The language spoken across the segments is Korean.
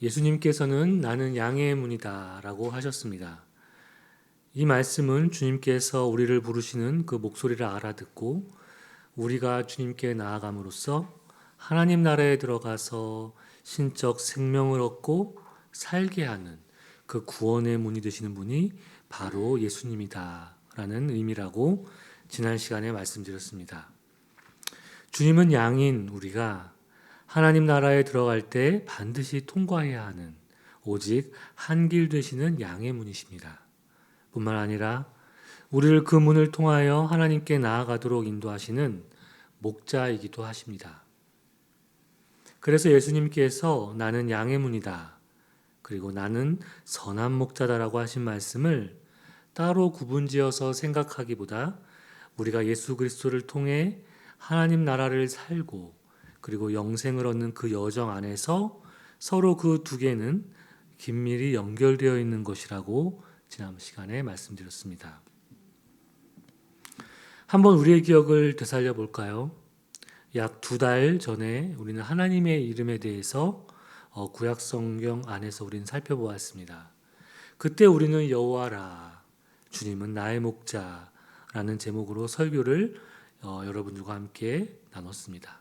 예수님께서는 나는 양의 문이다 라고 하셨습니다. 이 말씀은 주님께서 우리를 부르시는 그 목소리를 알아듣고 우리가 주님께 나아감으로써 하나님 나라에 들어가서 신적 생명을 얻고 살게 하는 그 구원의 문이 되시는 분이 바로 예수님이다 라는 의미라고 지난 시간에 말씀드렸습니다. 주님은 양인 우리가 하나님 나라에 들어갈 때 반드시 통과해야 하는 오직 한 길 되시는 양의 문이십니다. 뿐만 아니라 우리를 그 문을 통하여 하나님께 나아가도록 인도하시는 목자이기도 하십니다. 그래서 예수님께서 나는 양의 문이다. 그리고 나는 선한 목자다라고 하신 말씀을 따로 구분지어서 생각하기보다 우리가 예수 그리스도를 통해 하나님 나라를 살고 그리고 영생을 얻는 그 여정 안에서 서로 그 두 개는 긴밀히 연결되어 있는 것이라고 지난 시간에 말씀드렸습니다. 한번 우리의 기억을 되살려 볼까요? 약 2달 전에 우리는 하나님의 이름에 대해서 구약 성경 안에서 우리는 살펴보았습니다. 그때 우리는 여호와라, 주님은 나의 목자라는 제목으로 설교를 여러분들과 함께 나눴습니다.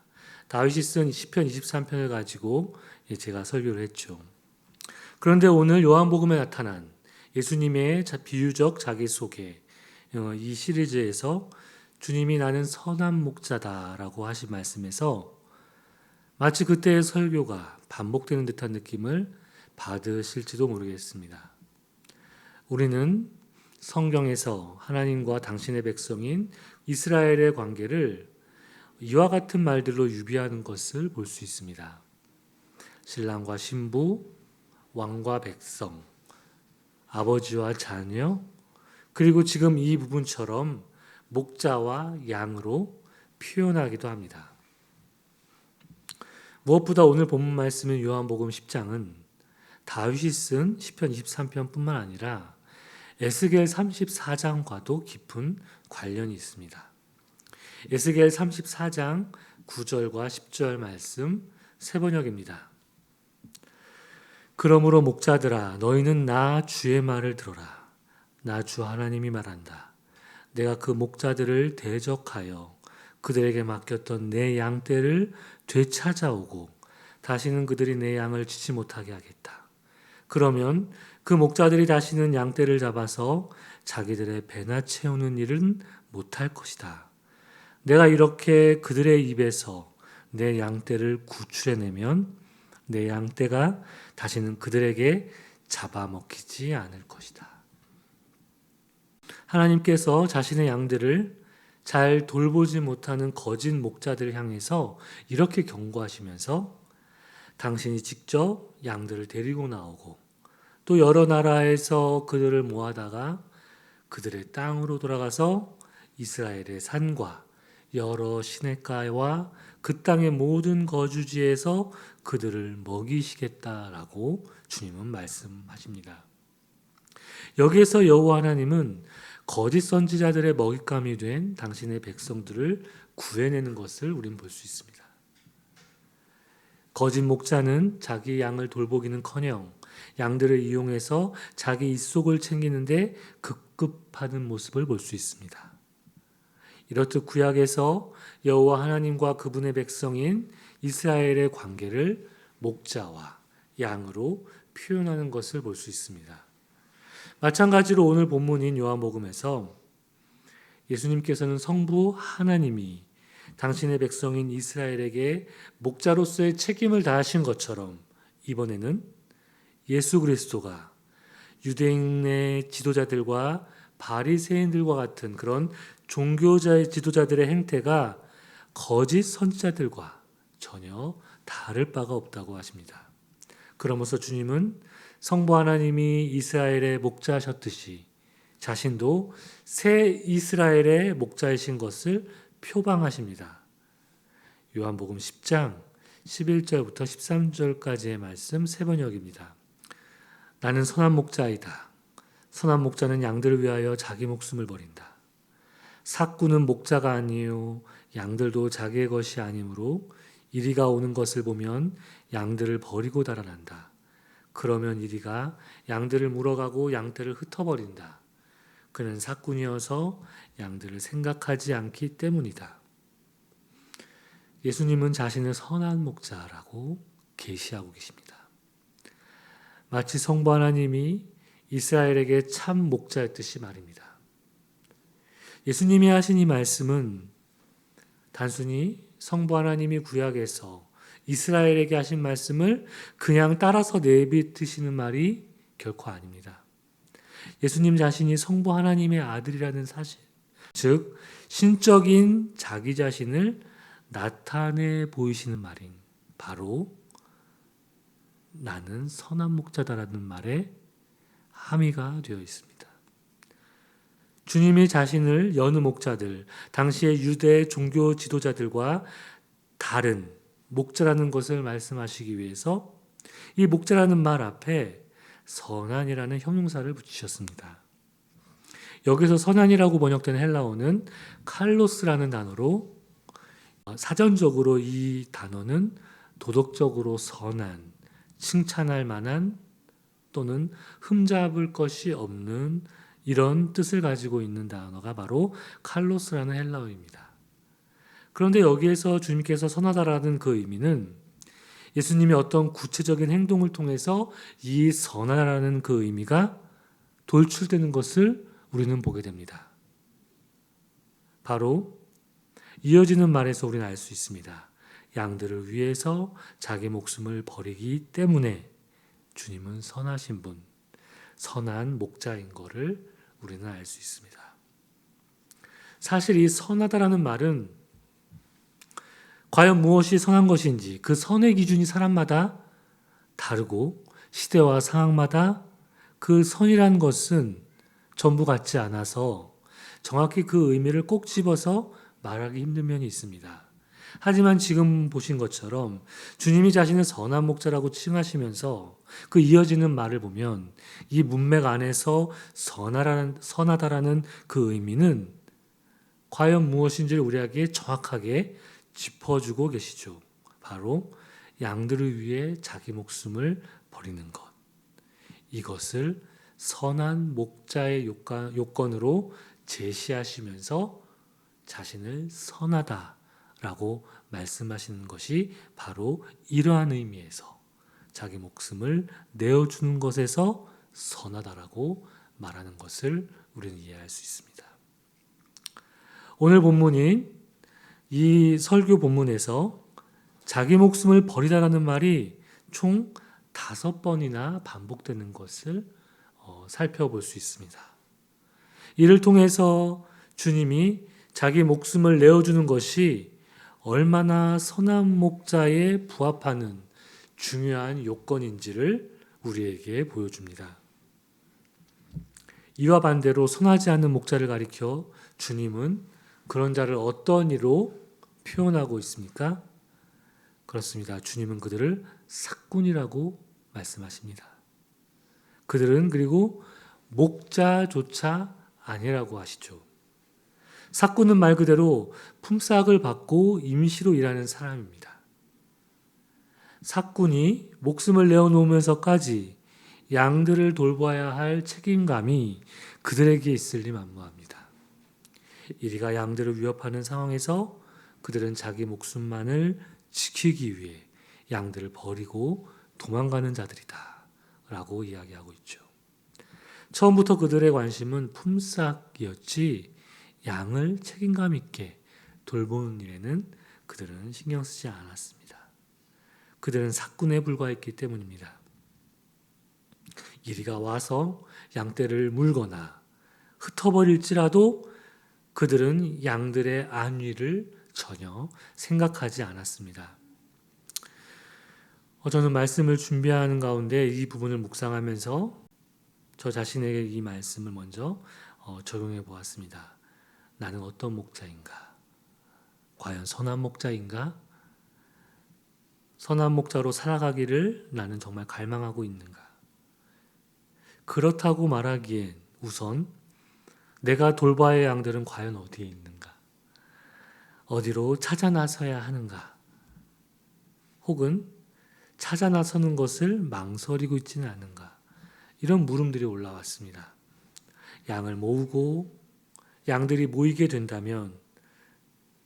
다윗이 쓴 시편 23편을 가지고 제가 설교를 했죠. 그런데 오늘 요한복음에 나타난 예수님의 비유적 자기소개 이 시리즈에서 주님이 나는 선한 목자다라고 하신 말씀에서 마치 그때의 설교가 반복되는 듯한 느낌을 받으실지도 모르겠습니다. 우리는 성경에서 하나님과 당신의 백성인 이스라엘의 관계를 이와 같은 말들로 유비하는 것을 볼 수 있습니다. 신랑과 신부, 왕과 백성, 아버지와 자녀, 그리고 지금 이 부분처럼 목자와 양으로 표현하기도 합니다. 무엇보다 오늘 본문 말씀인 요한복음 10장은 다윗이 쓴 시편 23편뿐만 아니라 에스겔 34장과도 깊은 관련이 있습니다. 에스겔 34장 9절과 10절 말씀 세 번역입니다. 그러므로 목자들아 너희는 나 주의 말을 들어라. 나 주 하나님이 말한다. 내가 그 목자들을 대적하여 그들에게 맡겼던 내 양떼를 되찾아오고 다시는 그들이 내 양을 치지 못하게 하겠다. 그러면 그 목자들이 다시는 양떼를 잡아서 자기들의 배나 채우는 일은 못할 것이다. 내가 이렇게 그들의 입에서 내 양떼를 구출해내면 내 양떼가 다시는 그들에게 잡아먹히지 않을 것이다. 하나님께서 자신의 양들을 잘 돌보지 못하는 거짓 목자들을 향해서 이렇게 경고하시면서 당신이 직접 양들을 데리고 나오고 또 여러 나라에서 그들을 모아다가 그들의 땅으로 돌아가서 이스라엘의 산과 여러 시냇가와 그 땅의 모든 거주지에서 그들을 먹이시겠다라고 주님은 말씀하십니다. 여기에서 여호와 하나님은 거짓 선지자들의 먹잇감이 된 당신의 백성들을 구해내는 것을 우린 볼 수 있습니다. 거짓 목자는 자기 양을 돌보기는커녕 양들을 이용해서 자기 입속을 챙기는데 급급하는 모습을 볼 수 있습니다. 이렇듯 구약에서 여호와 하나님과 그분의 백성인 이스라엘의 관계를 목자와 양으로 표현하는 것을 볼 수 있습니다. 마찬가지로 오늘 본문인 요한복음에서 예수님께서는 성부 하나님이 당신의 백성인 이스라엘에게 목자로서의 책임을 다하신 것처럼 이번에는 예수 그리스도가 유대인의 지도자들과 바리새인들과 같은 그런 종교자의 지도자들의 행태가 거짓 선지자들과 전혀 다를 바가 없다고 하십니다. 그러면서 주님은 성부 하나님이 이스라엘의 목자셨듯이 자신도 새 이스라엘의 목자이신 것을 표방하십니다. 요한복음 10장 11절부터 13절까지의 말씀 세 번역입니다. 나는 선한 목자이다. 선한 목자는 양들을 위하여 자기 목숨을 버린다. 삭구는 목자가 아니요 양들도 자기의 것이 아니므로 이리가 오는 것을 보면 양들을 버리고 달아난다. 그러면 이리가 양들을 물어가고 양떼를 흩어버린다. 그는 삭군이어서 양들을 생각하지 않기 때문이다. 예수님은 자신을 선한 목자라고 계시하고 계십니다. 마치 성부 하나님이 이스라엘에게 참 목자였듯이 말입니다. 예수님이 하신 이 말씀은 단순히 성부 하나님이 구약에서 이스라엘에게 하신 말씀을 그냥 따라서 내뱉으시는 말이 결코 아닙니다. 예수님 자신이 성부 하나님의 아들이라는 사실, 즉 신적인 자기 자신을 나타내 보이시는 말인 바로 나는 선한 목자다라는 말에 함의가 되어 있습니다. 주님이 자신을 여느 목자들, 당시의 유대 종교 지도자들과 다른 목자라는 것을 말씀하시기 위해서 이 목자라는 말 앞에 선한이라는 형용사를 붙이셨습니다. 여기서 선한이라고 번역된 헬라어는 칼로스라는 단어로 사전적으로 이 단어는 도덕적으로 선한, 칭찬할 만한 또는 흠잡을 것이 없는 이런 뜻을 가지고 있는 단어가 바로 칼로스라는 헬라어입니다. 그런데 여기에서 주님께서 선하다라는 그 의미는 예수님이 어떤 구체적인 행동을 통해서 이 선하다라는 그 의미가 돌출되는 것을 우리는 보게 됩니다. 바로 이어지는 말에서 우리는 알 수 있습니다. 양들을 위해서 자기 목숨을 버리기 때문에 주님은 선하신 분, 선한 목자인 것을 우리는 알 수 있습니다. 사실 이 선하다라는 말은 과연 무엇이 선한 것인지 그 선의 기준이 사람마다 다르고 시대와 상황마다 그 선이라는 것은 전부 같지 않아서 정확히 그 의미를 꼭 집어서 말하기 힘든 면이 있습니다. 하지만 지금 보신 것처럼 주님이 자신을 선한 목자라고 칭하시면서 그 이어지는 말을 보면 이 문맥 안에서 선하다라는 그 의미는 과연 무엇인지를 우리에게 정확하게 짚어주고 계시죠. 바로 양들을 위해 자기 목숨을 버리는 것. 이것을 선한 목자의 요건으로 제시하시면서 자신을 선하다라고 말씀하시는 것이 바로 이러한 의미에서 자기 목숨을 내어주는 것에서 선하다라고 말하는 것을 우리는 이해할 수 있습니다. 오늘 본문인 이 설교 본문에서 자기 목숨을 버리다라는 말이 총 5번이나 반복되는 것을 살펴볼 수 있습니다. 이를 통해서 주님이 자기 목숨을 내어주는 것이 얼마나 선한 목자에 부합하는 중요한 요건인지를 우리에게 보여줍니다. 이와 반대로 선하지 않는 목자를 가리켜 주님은 그런 자를 어떤 이로 표현하고 있습니까? 그렇습니다. 주님은 그들을 삭군이라고 말씀하십니다. 그들은 그리고 목자조차 아니라고 하시죠. 삭군은 말 그대로 품삯을 받고 임시로 일하는 사람입니다. 삭군이 목숨을 내어놓으면서까지 양들을 돌봐야 할 책임감이 그들에게 있을 리 만무합니다. 이리가 양들을 위협하는 상황에서 그들은 자기 목숨만을 지키기 위해 양들을 버리고 도망가는 자들이다 라고 이야기하고 있죠. 처음부터 그들의 관심은 품삯이었지 양을 책임감 있게 돌보는 일에는 그들은 신경 쓰지 않았습니다. 그들은 삭군에 불과했기 때문입니다. 이리가 와서 양떼를 물거나 흩어버릴지라도 그들은 양들의 안위를 전혀 생각하지 않았습니다. 저는 말씀을 준비하는 가운데 이 부분을 묵상하면서 저 자신에게 이 말씀을 먼저 적용해 보았습니다. 나는 어떤 목자인가? 과연 선한 목자인가? 선한 목자로 살아가기를 나는 정말 갈망하고 있는가? 그렇다고 말하기엔 우선 내가 돌봐야 할 양들은 과연 어디에 있는가? 어디로 찾아 나서야 하는가? 혹은 찾아 나서는 것을 망설이고 있지는 않은가? 이런 물음들이 올라왔습니다. 양을 모으고 양들이 모이게 된다면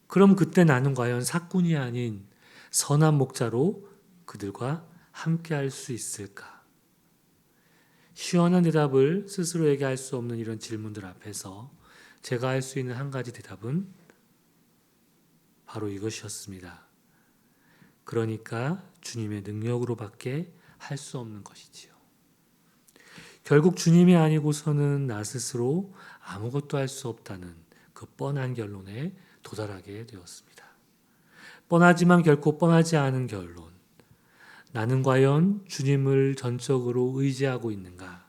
그럼 그때 나는 과연 삭군이 아닌 선한 목자로 그들과 함께 할 수 있을까? 시원한 대답을 스스로에게 할 수 없는 이런 질문들 앞에서 제가 할 수 있는 한 가지 대답은 바로 이것이었습니다. 그러니까 주님의 능력으로밖에 할 수 없는 것이지요. 결국 주님이 아니고서는 나 스스로 아무것도 할 수 없다는 그 뻔한 결론에 도달하게 되었습니다. 뻔하지만 결코 뻔하지 않은 결론. 나는 과연 주님을 전적으로 의지하고 있는가?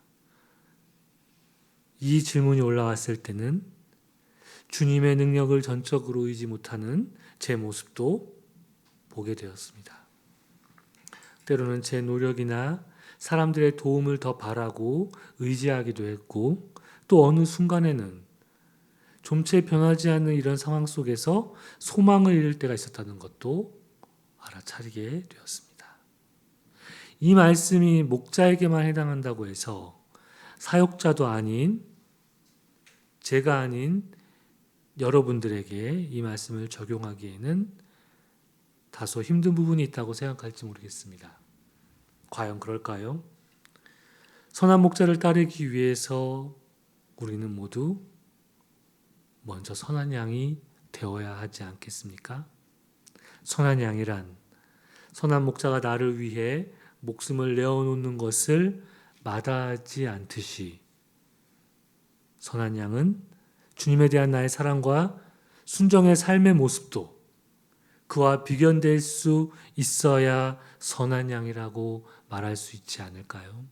이 질문이 올라왔을 때는 주님의 능력을 전적으로 의지 못하는 제 모습도 보게 되었습니다. 때로는 제 노력이나 사람들의 도움을 더 바라고 의지하기도 했고, 또 어느 순간에는 좀체 변하지 않는 이런 상황 속에서 소망을 잃을 때가 있었다는 것도 알아차리게 되었습니다. 이 말씀이 목자에게만 해당한다고 해서 사역자도 아닌 제가 아닌 여러분들에게 이 말씀을 적용하기에는 다소 힘든 부분이 있다고 생각할지 모르겠습니다. 과연 그럴까요? 선한 목자를 따르기 위해서 우리는 모두 먼저 선한 양이 되어야 하지 않겠습니까? 선한 양이란 선한 목자가 나를 위해 목숨을 내어놓는 것을 마다하지 않듯이 선한 양은 주님에 대한 나의 사랑과 순종의 삶의 모습도 그와 비견될 수 있어야 선한 양이라고 말할 수 있지 않을까요?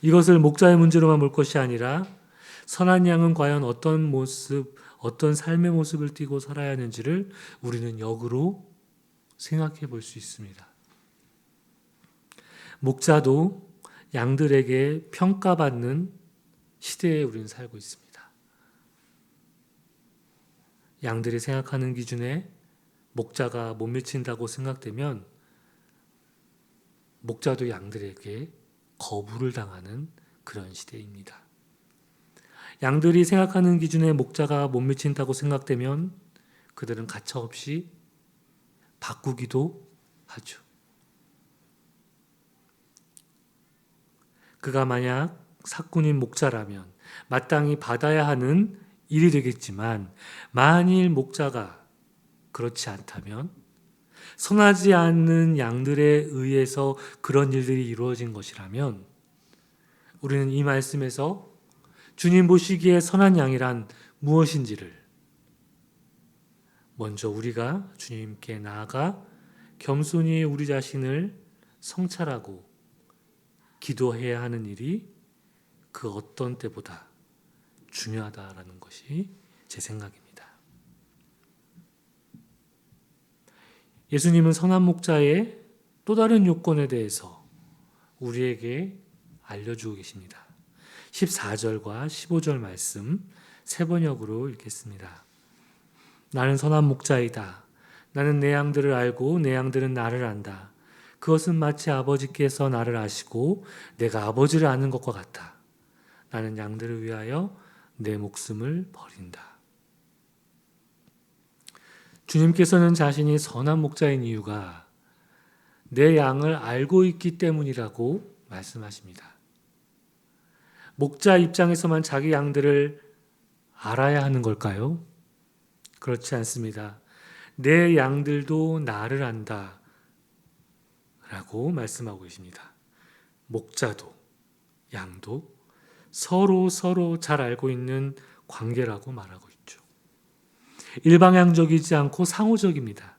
이것을 목자의 문제로만 볼 것이 아니라 선한 양은 과연 어떤 모습, 어떤 삶의 모습을 띠고 살아야 하는지를 우리는 역으로 생각해 볼 수 있습니다. 목자도 양들에게 평가받는 시대에 우리는 살고 있습니다. 양들이 생각하는 기준에 목자가 못 미친다고 생각되면 목자도 양들에게 거부를 당하는 그런 시대입니다. 양들이 생각하는 기준에 목자가 못 미친다고 생각되면 그들은 가차없이 바꾸기도 하죠. 그가 만약 삭군인 목자라면 마땅히 받아야 하는 일이 되겠지만 만일 목자가 그렇지 않다면 선하지 않는 양들에 의해서 그런 일들이 이루어진 것이라면 우리는 이 말씀에서 주님 보시기에 선한 양이란 무엇인지를 먼저 우리가 주님께 나아가 겸손히 우리 자신을 성찰하고 기도해야 하는 일이 그 어떤 때보다 중요하다라는 것이 제 생각입니다. 예수님은 선한 목자의 또 다른 요건에 대해서 우리에게 알려주고 계십니다. 14절과 15절 말씀 세 번역으로 읽겠습니다. 나는 선한 목자이다. 나는 내 양들을 알고 내 양들은 나를 안다. 그것은 마치 아버지께서 나를 아시고 내가 아버지를 아는 것과 같다. 나는 양들을 위하여 내 목숨을 버린다. 주님께서는 자신이 선한 목자인 이유가 내 양을 알고 있기 때문이라고 말씀하십니다. 목자 입장에서만 자기 양들을 알아야 하는 걸까요? 그렇지 않습니다. 내 양들도 나를 안다 라고 말씀하고 계십니다. 목자도 양도 서로 잘 알고 있는 관계라고 말하고 있죠. 일방향적이지 않고 상호적입니다.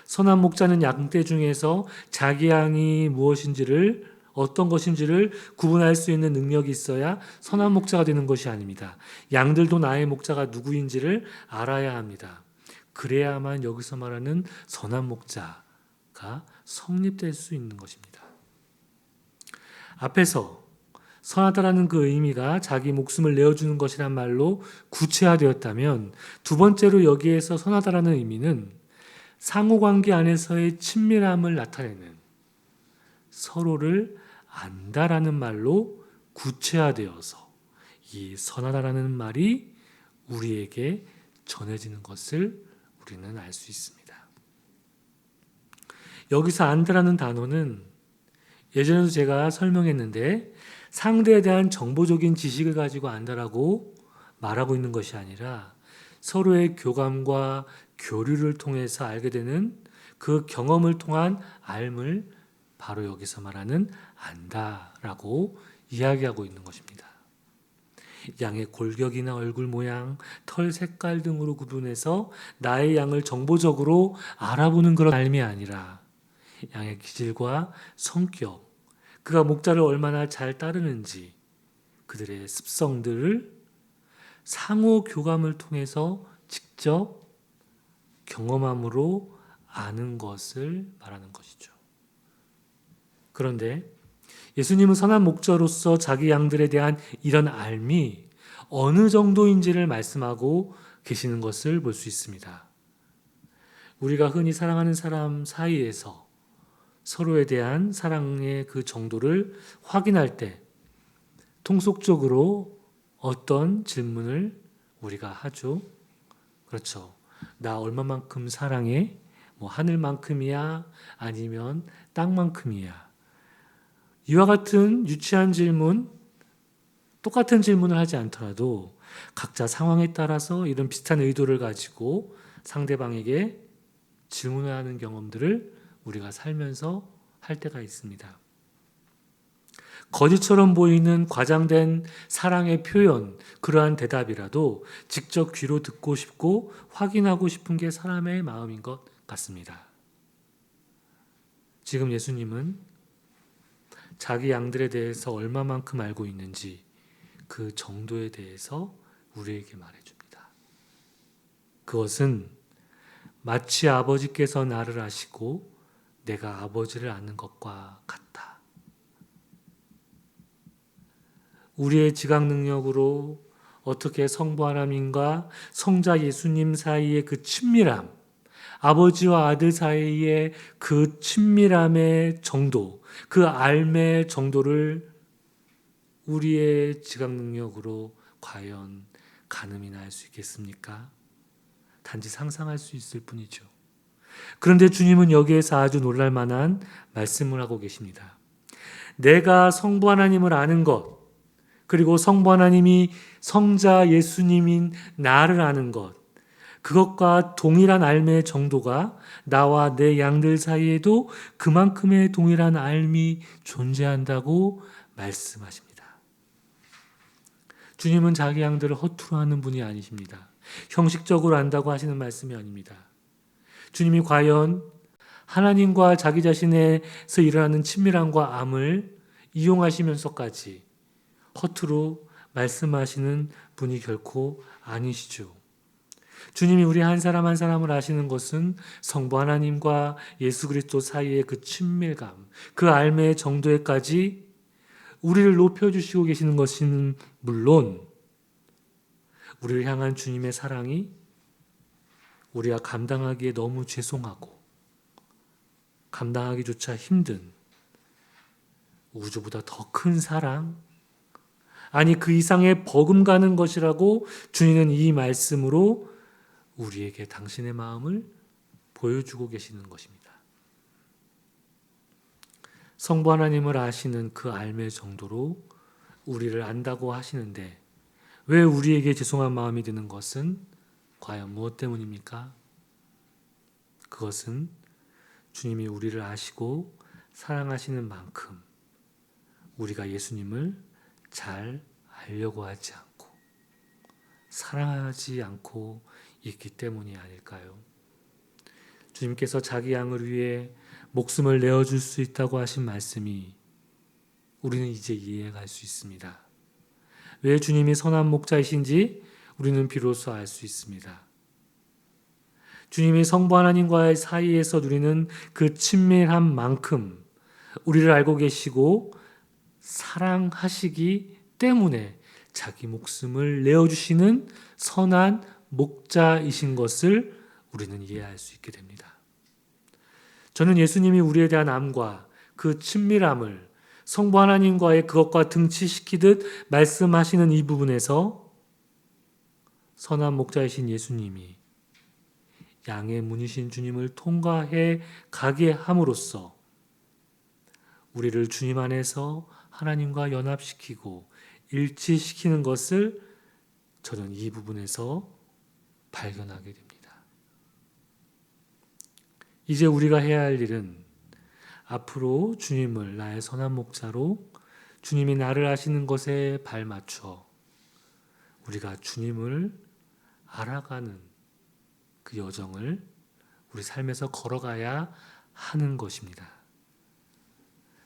선한 목자는 양떼 중에서 자기 양이 무엇인지를 어떤 것인지를 구분할 수 있는 능력이 있어야 선한 목자가 되는 것이 아닙니다. 양들도 나의 목자가 누구인지를 알아야 합니다. 그래야만 여기서 말하는 선한 목자가 성립될 수 있는 것입니다. 앞에서 선하다라는 그 의미가 자기 목숨을 내어주는 것이란 말로 구체화되었다면 두 번째로 여기에서 선하다라는 의미는 상호관계 안에서의 친밀함을 나타내는 서로를 안다라는 말로 구체화되어서 이 선하다라는 말이 우리에게 전해지는 것을 우리는 알 수 있습니다. 여기서 안다라는 단어는 예전에도 제가 설명했는데 상대에 대한 정보적인 지식을 가지고 안다라고 말하고 있는 것이 아니라 서로의 교감과 교류를 통해서 알게 되는 그 경험을 통한 알을 바로 여기서 말하는 안다라고 이야기하고 있는 것입니다. 양의 골격이나 얼굴 모양, 털 색깔 등으로 구분해서 나의 양을 정보적으로 알아보는 그런 알미 아니라 양의 기질과 성격, 그가 목자를 얼마나 잘 따르는지, 그들의 습성들을 상호 교감을 통해서 직접 경험함으로 아는 것을 말하는 것이죠. 그런데 예수님은 선한 목자로서 자기 양들에 대한 이런 알미 어느 정도인지를 말씀하고 계시는 것을 볼 수 있습니다. 우리가 흔히 사랑하는 사람 사이에서 서로에 대한 사랑의 그 정도를 확인할 때 통속적으로 어떤 질문을 우리가 하죠? 그렇죠. 나 얼마만큼 사랑해? 뭐 하늘만큼이야? 아니면 땅만큼이야? 이와 같은 유치한 질문, 똑같은 질문을 하지 않더라도 각자 상황에 따라서 이런 비슷한 의도를 가지고 상대방에게 질문을 하는 경험들을 우리가 살면서 할 때가 있습니다. 거짓처럼 보이는 과장된 사랑의 표현, 그러한 대답이라도 직접 귀로 듣고 싶고 확인하고 싶은 게 사람의 마음인 것 같습니다. 지금 예수님은 자기 양들에 대해서 얼마만큼 알고 있는지 그 정도에 대해서 우리에게 말해줍니다. 그것은 마치 아버지께서 나를 아시고 내가 아버지를 아는 것과 같다. 우리의 지각 능력으로 어떻게 성부 하나님과 성자 예수님 사이의 그 친밀함, 아버지와 아들 사이의 그 친밀함의 정도, 그 알매 정도를 우리의 지각 능력으로 과연 가늠이나 할 수 있겠습니까? 단지 상상할 수 있을 뿐이죠. 그런데 주님은 여기에서 아주 놀랄 만한 말씀을 하고 계십니다. 내가 성부 하나님을 아는 것, 그리고 성부 하나님이 성자 예수님인 나를 아는 것, 그것과 동일한 알매의 정도가 나와 내 양들 사이에도 그만큼의 동일한 알미 존재한다고 말씀하십니다. 주님은 자기 양들을 허투루 하는 분이 아니십니다. 형식적으로 안다고 하시는 말씀이 아닙니다. 주님이 과연 하나님과 자기 자신에서 일어나는 친밀함과 암을 이용하시면서까지 허투루 말씀하시는 분이 결코 아니시죠. 주님이 우리 한 사람 한 사람을 아시는 것은 성부 하나님과 예수 그리스도 사이의 그 친밀감, 그 알매의 정도에까지 우리를 높여주시고 계시는 것은 물론 우리를 향한 주님의 사랑이 우리가 감당하기에 너무 죄송하고 감당하기조차 힘든 우주보다 더 큰 사랑, 아니 그 이상의 버금가는 것이라고 주님은 이 말씀으로 우리에게 당신의 마음을 보여주고 계시는 것입니다. 성부 하나님을 아시는 그 알매 정도로 우리를 안다고 하시는데 왜 우리에게 죄송한 마음이 드는 것은 과연 무엇 때문입니까? 그것은 주님이 우리를 아시고 사랑하시는 만큼 우리가 예수님을 잘 알려고 하지 않고 사랑하지 않고 있기 때문이 아닐까요? 주님께서 자기 양을 위해 목숨을 내어줄 수 있다고 하신 말씀이 우리는 이제 이해할 수 있습니다. 왜 주님이 선한 목자이신지 우리는 비로소 알 수 있습니다. 주님이 성부 하나님과의 사이에서 누리는 그 친밀한 만큼 우리를 알고 계시고 사랑하시기 때문에 자기 목숨을 내어주시는 선한 목자이신 것을 우리는 이해할 수 있게 됩니다. 저는 예수님이 우리에 대한 암과 그 친밀함을 성부 하나님과의 그것과 등치시키듯 말씀하시는 이 부분에서 선한 목자이신 예수님이 양의 문이신 주님을 통과해 가게 함으로써 우리를 주님 안에서 하나님과 연합시키고 일치시키는 것을 저는 이 부분에서 발견하게 됩니다. 이제 우리가 해야 할 일은 앞으로 주님을 나의 선한 목자로 주님이 나를 아시는 것에 발맞춰 우리가 주님을 알아가는 그 여정을 우리 삶에서 걸어가야 하는 것입니다.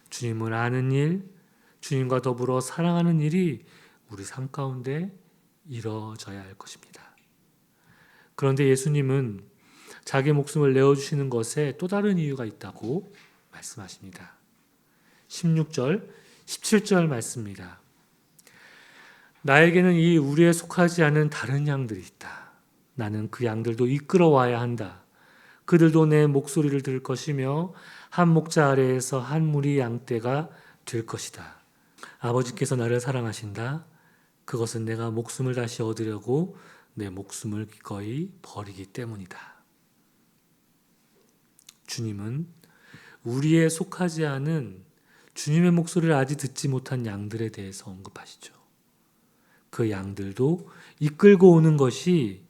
주님을 아는 일, 주님과 더불어 사랑하는 일이 우리 삶 가운데 이루어져야 할 것입니다. 그런데 예수님은 자기 목숨을 내어주시는 것에 또 다른 이유가 있다고 말씀하십니다. 16절, 17절 말씀입니다. 나에게는 이 우리에 속하지 않은 다른 양들이 있다. 나는 그 양들도 이끌어와야 한다. 그들도 내 목소리를 들을 것이며 한 목자 아래에서 한 무리 양떼가 될 것이다. 아버지께서 나를 사랑하신다. 그것은 내가 목숨을 다시 얻으려고 내 목숨을 기꺼이 버리기 때문이다. 주님은 우리에 속하지 않은 주님의 목소리를 아직 듣지 못한 양들에 대해서 언급하시죠. 그 양들도 이끌고 오는 것이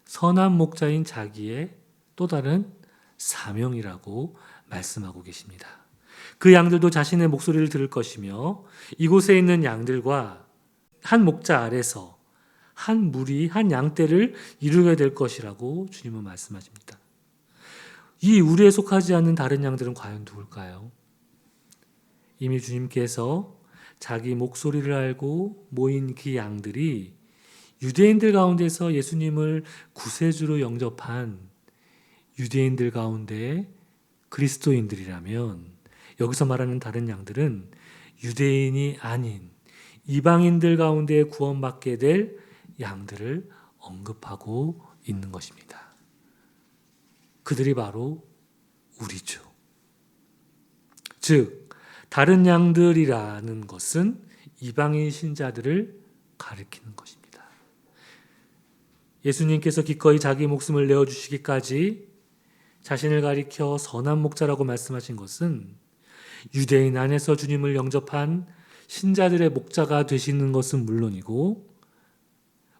선한 목자인 자기의 또 다른 사명이라고 말씀하고 계십니다. 그 양들도 자신의 목소리를 들을 것이며 이곳에 있는 양들과 한 목자 아래서 한 무리, 한 양떼를 이루게 될 것이라고 주님은 말씀하십니다. 이 우리에 속하지 않는 다른 양들은 과연 누굴까요? 이미 주님께서 자기 목소리를 알고 모인 그 양들이 유대인들 가운데서 예수님을 구세주로 영접한 유대인들 가운데 그리스도인들이라면 여기서 말하는 다른 양들은 유대인이 아닌 이방인들 가운데 구원받게 될 양들을 언급하고 있는 것입니다. 그들이 바로 우리죠. 즉, 다른 양들이라는 것은 이방인 신자들을 가리키는 것입니다. 예수님께서 기꺼이 자기 목숨을 내어주시기까지 자신을 가리켜 선한 목자라고 말씀하신 것은 유대인 안에서 주님을 영접한 신자들의 목자가 되시는 것은 물론이고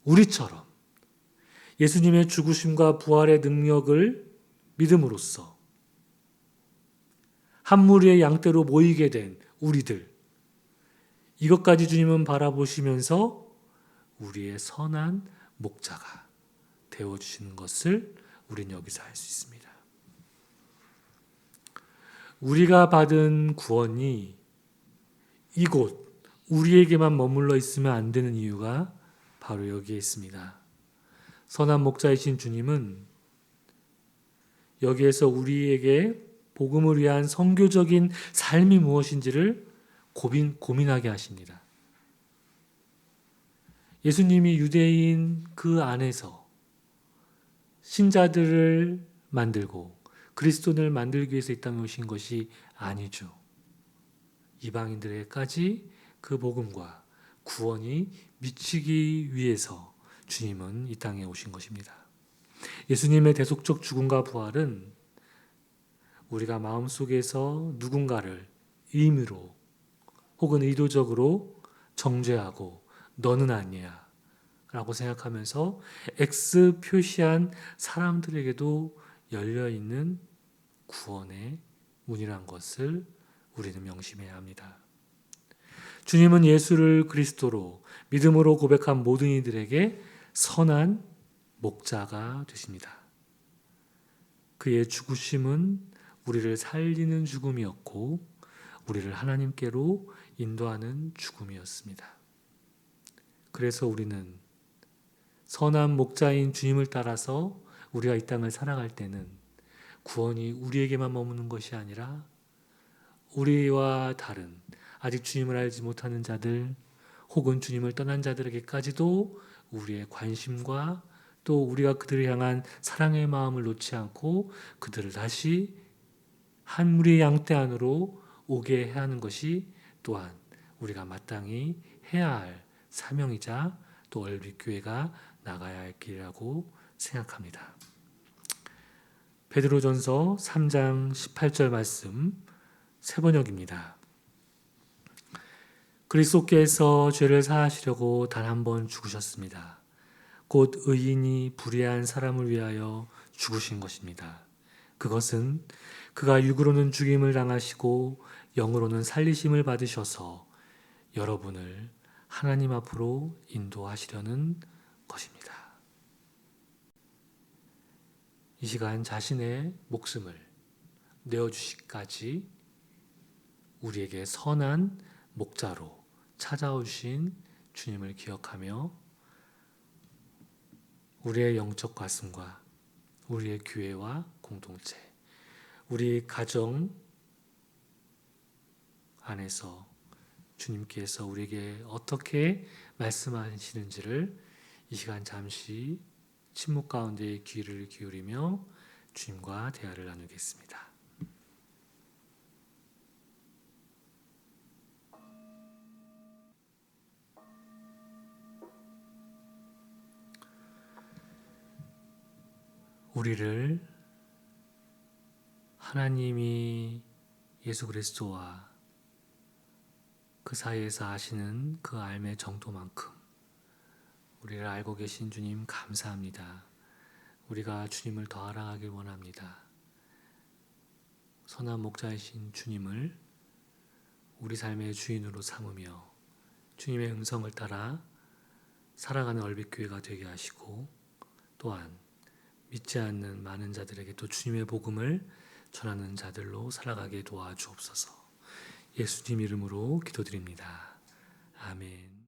우리처럼 예수님의 죽으심과 부활의 능력을 믿음으로써 한 무리의 양떼로 모이게 된 우리들, 이것까지 주님은 바라보시면서 우리의 선한 목자가 되어주시는 것을 우리는 여기서 알 수 있습니다. 우리가 받은 구원이 이곳 우리에게만 머물러 있으면 안 되는 이유가 바로 여기에 있습니다. 선한 목자이신 주님은 여기에서 우리에게 복음을 위한 선교적인 삶이 무엇인지를 고민하게 하십니다. 예수님이 유대인 그 안에서 신자들을 만들고 그리스도인을 만들기 위해서 이 땅에 오신 것이 아니죠. 이방인들에게까지 그 복음과 구원이 미치기 위해서 주님은 이 땅에 오신 것입니다. 예수님의 대속적 죽음과 부활은 우리가 마음속에서 누군가를 임의로 혹은 의도적으로 정죄하고 너는 아니야 라고 생각하면서 X 표시한 사람들에게도 열려있는 구원의 문이란 것을 우리는 명심해야 합니다. 주님은 예수를 그리스도로 믿음으로 고백한 모든 이들에게 선한 목자가 되십니다. 그의 죽으심은 우리를 살리는 죽음이었고 우리를 하나님께로 인도하는 죽음이었습니다. 그래서 우리는 선한 목자인 주님을 따라서 우리가 이 땅을 살아갈 때는 구원이 우리에게만 머무는 것이 아니라 우리와 다른 아직 주님을 알지 못하는 자들 혹은 주님을 떠난 자들에게까지도 우리의 관심과 또 우리가 그들을 향한 사랑의 마음을 놓지 않고 그들을 다시 한 무리 양떼 안으로 오게 해야 하는 것이 또한 우리가 마땅히 해야 할 사명이자 또 얼빗교회가 나가야 할 길이라고 생각합니다. 베드로전서 3장 18절 말씀 세번역입니다. 그리스도께서 죄를 사하시려고 단 한 번 죽으셨습니다. 곧 의인이 불의한 사람을 위하여 죽으신 것입니다. 그것은 그가 육으로는 죽임을 당하시고 영으로는 살리심을 받으셔서 여러분을 하나님 앞으로 인도하시려는 것입니다. 이 시간 자신의 목숨을 내어주시기까지 우리에게 선한 목자로 찾아오신 주님을 기억하며 우리의 영적 가슴과 우리의 교회와 공동체, 우리 가정 안에서 주님께서 우리에게 어떻게 말씀하시는지를 이 시간 잠시 침묵 가운데 귀를 기울이며 주님과 대화를 나누겠습니다. 우리를 하나님이 예수 그리스도와 그 사이에서 하시는 그 알의 정도만큼 우리를 알고 계신 주님 감사합니다. 우리가 주님을 더 알아가길 원합니다. 선한 목자이신 주님을 우리 삶의 주인으로 삼으며 주님의 음성을 따라 살아가는 얼빗교회가 되게 하시고 또한 믿지 않는 많은 자들에게 또 주님의 복음을 전하는 자들로 살아가게 도와주옵소서. 예수님 이름으로 기도드립니다. 아멘.